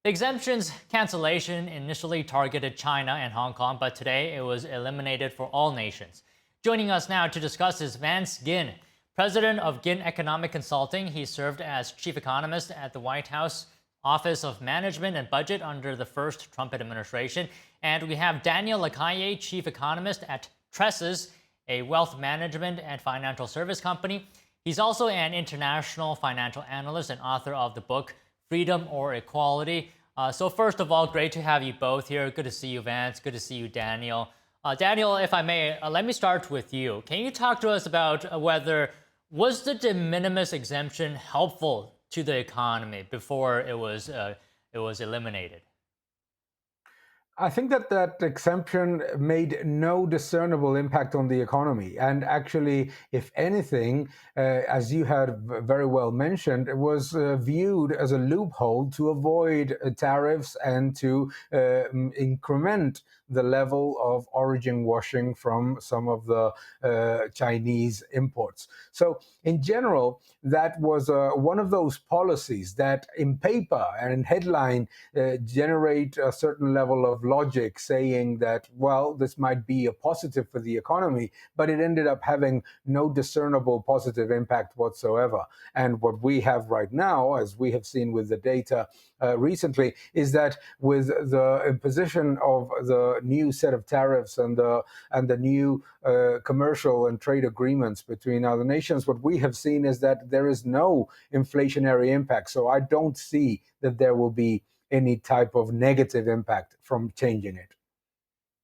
The exemptions cancellation initially targeted China and Hong Kong, but today it was eliminated for all nations. Joining us now to discuss is Vance Ginn, president of Ginn Economic Consulting. He served as chief economist at the White House Office of Management and Budget under the first Trump administration. And we have Daniel Lacalle, chief economist at Tressis, a wealth management and financial service company. He's also an international financial analyst and author of the book Freedom or Equality. So first of all, great to have you both here. Good to see you, Vance. Good to see you, Daniel. Daniel, if I may, let me start with you. Can you talk to us about whether was the de minimis exemption helpful to the economy before it was eliminated? I think that exemption made no discernible impact on the economy. And actually, if anything, as you had very well mentioned, it was viewed as a loophole to avoid tariffs and to increment the level of origin washing from some of the Chinese imports. So in general, that was one of those policies that in paper and in headline generate a certain level of logic saying that, well, this might be a positive for the economy, but it ended up having no discernible positive impact whatsoever. And what we have right now, as we have seen with the data recently, is that with the imposition of the new set of tariffs and the new commercial and trade agreements between other nations, what we have seen is that there is no inflationary impact. So I don't see that there will be any type of negative impact from changing it.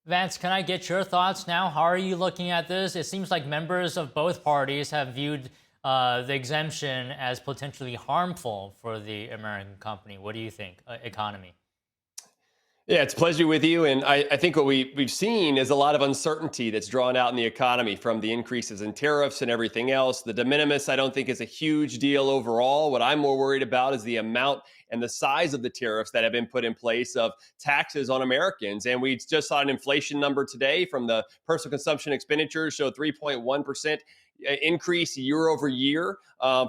Vance, can I get your thoughts now? How are you looking at this? It seems like members of both parties have viewed the exemption as potentially harmful for the American company. What do you think, economy? Yeah, it's a pleasure with you. And I think what we've seen is a lot of uncertainty that's drawn out in the economy from the increases in tariffs and everything else. The de minimis, I don't think, is a huge deal overall. What I'm more worried about is the amount and the size of the tariffs that have been put in place of taxes on Americans. And we just saw an inflation number today from the personal consumption expenditures showed 3.1% increase year over year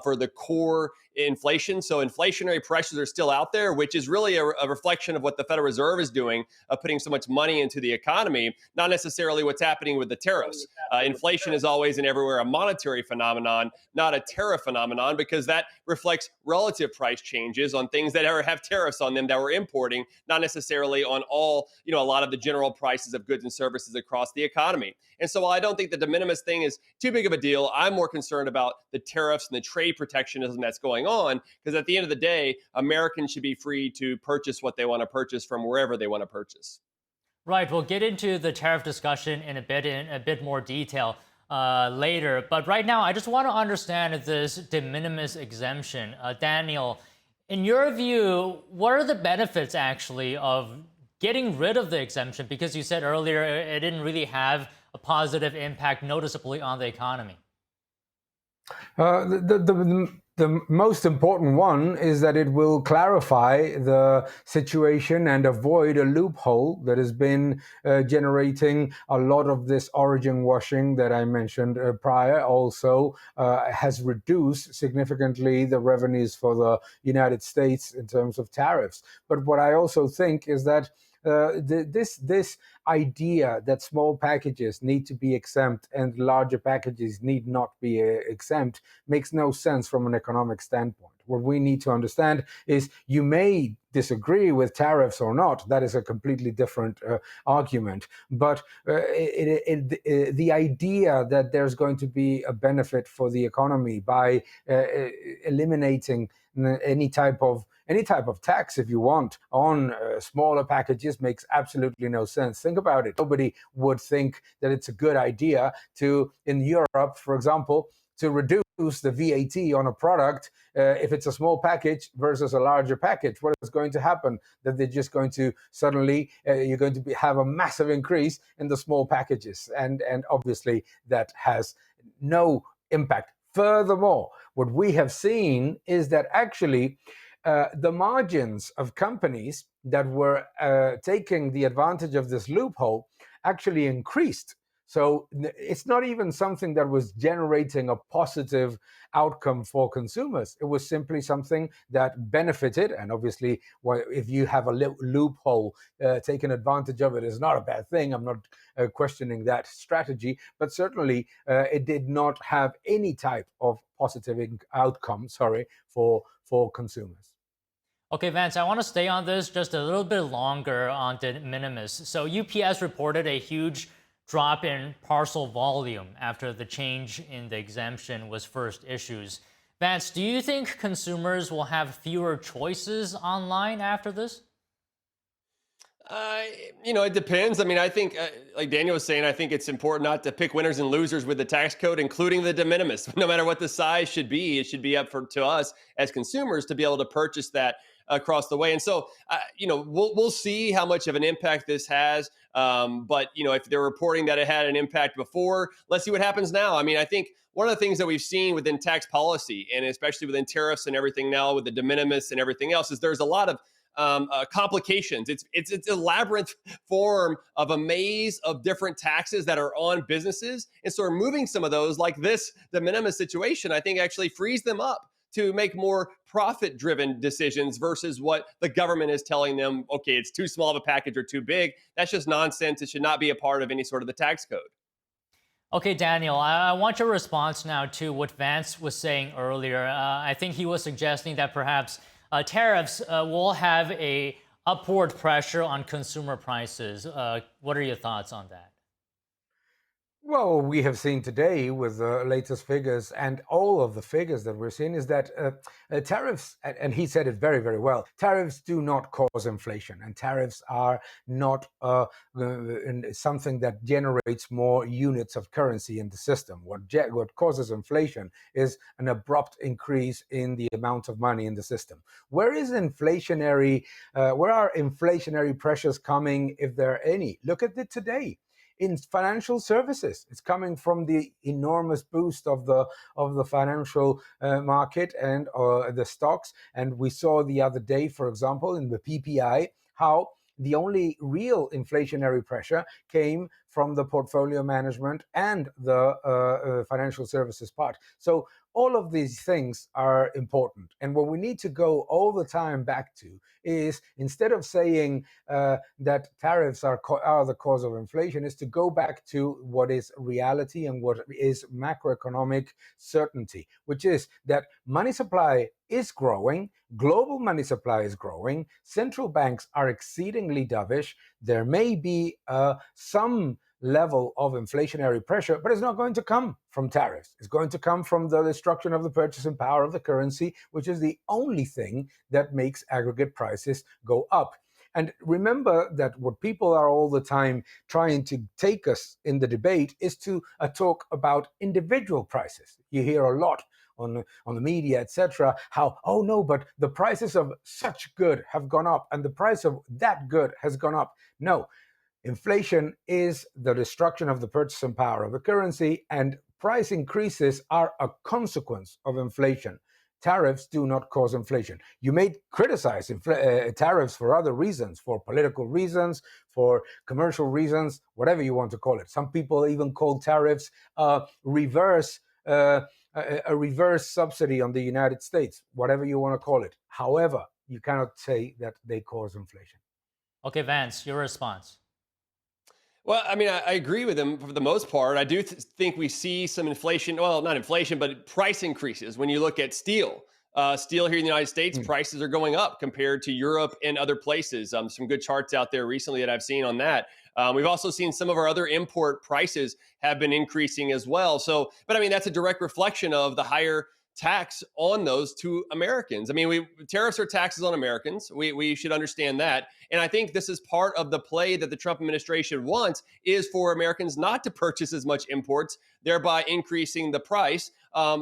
for the core inflation. So inflationary pressures are still out there, which is really a reflection of what the Federal Reserve is doing, putting so much money into the economy, not necessarily what's happening with the tariffs. Inflation is always and everywhere a monetary phenomenon, not a tariff phenomenon, because that reflects relative price changes on things that have tariffs on them that we're importing, not necessarily on all, a lot of the general prices of goods and services across the economy. And so while I don't think the de minimis thing is too big of a deal, I'm more concerned about the tariffs and the trade protectionism that's going on, because at the end of the day, Americans should be free to purchase what they want to purchase from wherever they want to purchase. Right. We'll get into the tariff discussion in a bit more detail later. But right now, I just want to understand this de minimis exemption. Daniel, in your view, what are the benefits actually of getting rid of the exemption? Because you said earlier it didn't really have a positive impact noticeably on the economy. The most important one is that it will clarify the situation and avoid a loophole that has been generating a lot of this origin washing that I mentioned prior. Also has reduced significantly the revenues for the United States in terms of tariffs. But what I also think is that this idea that small packages need to be exempt and larger packages need not be exempt makes no sense from an economic standpoint. What we need to understand is you may disagree with tariffs or not. That is a completely different argument. But the idea that there's going to be a benefit for the economy by eliminating any type of tax, if you want, on smaller packages makes absolutely no sense. Think about it. Nobody would think that it's a good idea to, in Europe, for example, to reduce the VAT on a product if it's a small package versus a larger package. What is going to happen? That they're just going to suddenly, you're going to have a massive increase in the small packages. And obviously that has no impact. Furthermore, what we have seen is that actually the margins of companies that were taking the advantage of this loophole actually increased. So it's not even something that was generating a positive outcome for consumers. It was simply something that benefited. And obviously, well, if you have a loophole, taking advantage of it is not a bad thing. I'm not questioning that strategy, but certainly it did not have any type of positive outcome, for consumers. Okay, Vance, I want to stay on this just a little bit longer on de minimis. So UPS reported a huge drop in parcel volume after the change in the exemption was first issued. Vance, do you think consumers will have fewer choices online after this? It depends. I mean, I think, like Daniel was saying, I think it's important not to pick winners and losers with the tax code, including the de minimis. No matter what the size should be, it should be up to us as consumers to be able to purchase that across the way. And so, we'll see how much of an impact this has. But if they're reporting that it had an impact before, let's see what happens now. I mean, I think one of the things that we've seen within tax policy, and especially within tariffs and everything now with the de minimis and everything else, is there's a lot of complications. It's a labyrinth form of a maze of different taxes that are on businesses, and so removing some of those, like this de minimis situation, I think actually frees them up to make more profit-driven decisions versus what the government is telling them. Okay, it's too small of a package or too big. That's just nonsense. It should not be a part of any sort of the tax code. Okay, Daniel, I want your response now to what Vance was saying earlier. I think he was suggesting that perhaps tariffs will have a upward pressure on consumer prices. What are your thoughts on that? Well, we have seen today with the latest figures and all of the figures that we're seeing is that tariffs, and he said it very, very well, tariffs do not cause inflation, and tariffs are not something that generates more units of currency in the system. What causes inflation is an abrupt increase in the amount of money in the system. Where are inflationary pressures coming, if there are any? Look at it today. In financial services, it's coming from the enormous boost of the financial market and the stocks. And we saw the other day, for example, in the PPI, how the only real inflationary pressure came from the portfolio management and the financial services part. So all of these things are important. And what we need to go all the time back to is, instead of saying that tariffs are the cause of inflation, is to go back to what is reality and what is macroeconomic certainty, which is that money supply is growing, global money supply is growing, central banks are exceedingly dovish. There may be some level of inflationary pressure, but it's not going to come from tariffs. It's going to come from the destruction of the purchasing power of the currency, which is the only thing that makes aggregate prices go up. And remember that what people are all the time trying to take us in the debate is to talk about individual prices. You hear a lot on the media, etc., how, oh no, but the prices of such good have gone up and the price of that good has gone up. No. Inflation is the destruction of the purchasing power of the currency, and price increases are a consequence of inflation. Tariffs do not cause inflation. You may criticize tariffs for other reasons, for political reasons, for commercial reasons, whatever you want to call it. Some people even call tariffs a reverse subsidy on the United States, whatever you want to call it. However, you cannot say that they cause inflation. Okay, Vance, your response. Well, I mean, I agree with him for the most part. I do think we see some inflation. Well, not inflation, but price increases. When you look at steel, steel here in the United States, prices are going up compared to Europe and other places. Some good charts out there recently that I've seen on that. We've also seen some of our other import prices have been increasing as well. So, but I mean, that's a direct reflection of the higher tax on those to Americans. I mean, tariffs are taxes on Americans. We should understand that. And I think this is part of the play that the Trump administration wants, is for Americans not to purchase as much imports, thereby increasing the price.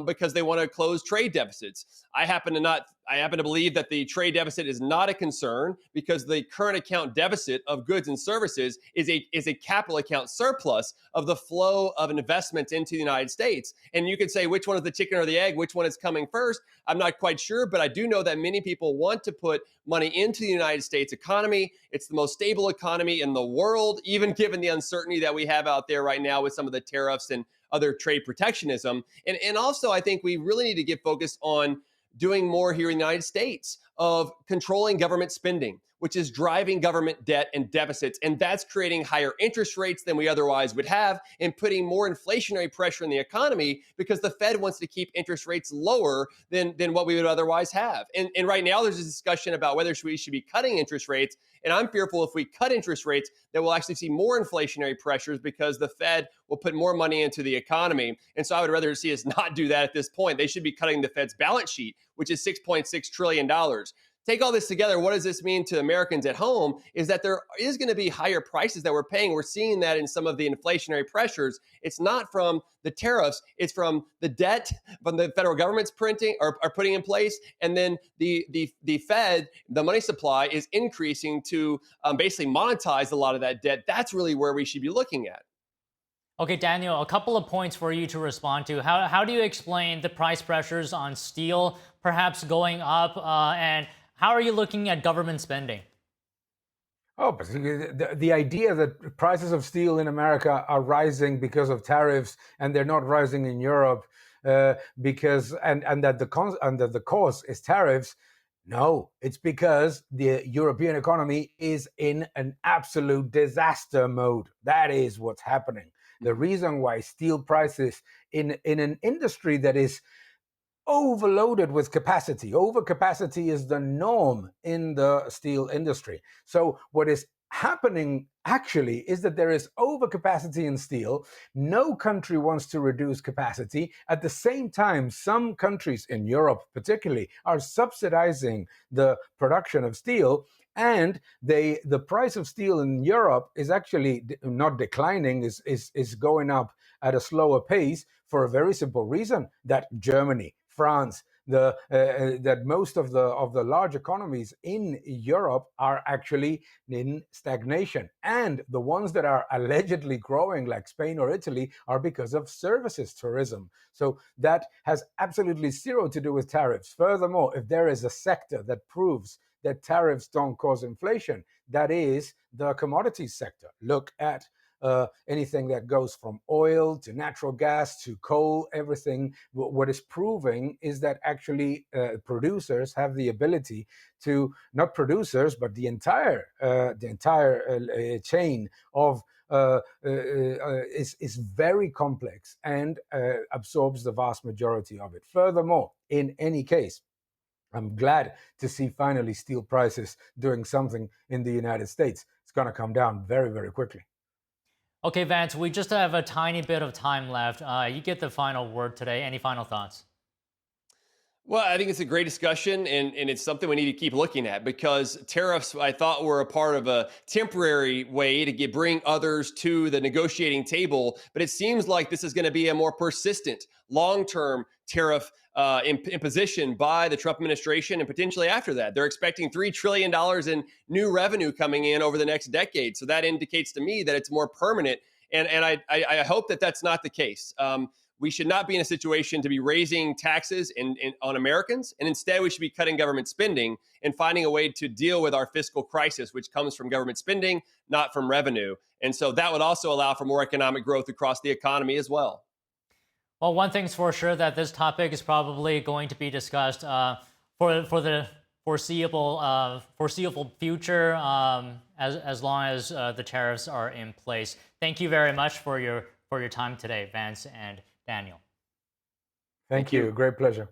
because they want to close trade deficits. I happen to believe that the trade deficit is not a concern because the current account deficit of goods and services is a capital account surplus of the flow of investments into the United States. And you could say which one is the chicken or the egg, which one is coming first. I'm not quite sure, but I do know that many people want to put money into the United States economy. It's the most stable economy in the world, even given the uncertainty that we have out there right now with some of the tariffs and other trade protectionism. And also, I think we really need to get focused on doing more here in the United States of controlling government spending, which is driving government debt and deficits. And that's creating higher interest rates than we otherwise would have and putting more inflationary pressure in the economy because the Fed wants to keep interest rates lower than what we would otherwise have. And right now there's a discussion about whether we should be cutting interest rates. And I'm fearful if we cut interest rates, that we'll actually see more inflationary pressures because the Fed will put more money into the economy. And so I would rather see us not do that at this point. They should be cutting the Fed's balance sheet, which is $6.6 trillion. Take all this together. What does this mean to Americans at home is that there is going to be higher prices that we're paying. We're seeing that in some of the inflationary pressures. It's not from the tariffs. It's from the debt from the federal government's printing or putting in place. And then the Fed, the money supply is increasing to basically monetize a lot of that debt. That's really where we should be looking at. Okay, Daniel, a couple of points for you to respond to. How do you explain the price pressures on steel perhaps going up, and how are you looking at government spending? Oh, but the idea that prices of steel in America are rising because of tariffs and they're not rising in Europe because that the cause is tariffs. No, it's because the European economy is in an absolute disaster mode. That is what's happening. The reason why steel prices in an industry that is overloaded with capacity. Overcapacity is the norm in the steel industry. So what is happening actually is that there is overcapacity in steel. No country wants to reduce capacity. At the same time, some countries in Europe particularly are subsidizing the production of steel, and the price of steel in Europe is actually not declining, is going up at a slower pace for a very simple reason, that Germany, France, that most of the large economies in Europe are actually in stagnation, and the ones that are allegedly growing, like Spain or Italy, are because of services tourism. So that has absolutely zero to do with tariffs. Furthermore, if there is a sector that proves that tariffs don't cause inflation, that is the commodities sector. Look at anything that goes from oil to natural gas to coal, everything. What is proving is that actually producers have the ability to, not producers, but the entire chain of is very complex and absorbs the vast majority of it. Furthermore, in any case, I'm glad to see finally steel prices doing something in the United States. It's going to come down very, very quickly. Okay, Vance, we just have a tiny bit of time left. You get the final word today. Any final thoughts? Well, I think it's a great discussion, and it's something we need to keep looking at because tariffs, I thought, were a part of a temporary way to bring others to the negotiating table. But it seems like this is going to be a more persistent, long-term tariff imposition by the Trump administration and potentially after that. They're expecting $3 trillion in new revenue coming in over the next decade. So that indicates to me that it's more permanent. And I hope that that's not the case. We should not be in a situation to be raising taxes on Americans. And instead, we should be cutting government spending and finding a way to deal with our fiscal crisis, which comes from government spending, not from revenue. And so that would also allow for more economic growth across the economy as well. Well, one thing's for sure, that this topic is probably going to be discussed for the foreseeable future, as long as the tariffs are in place. Thank you very much for your time today, Vance and Daniel. Thank you. Great pleasure.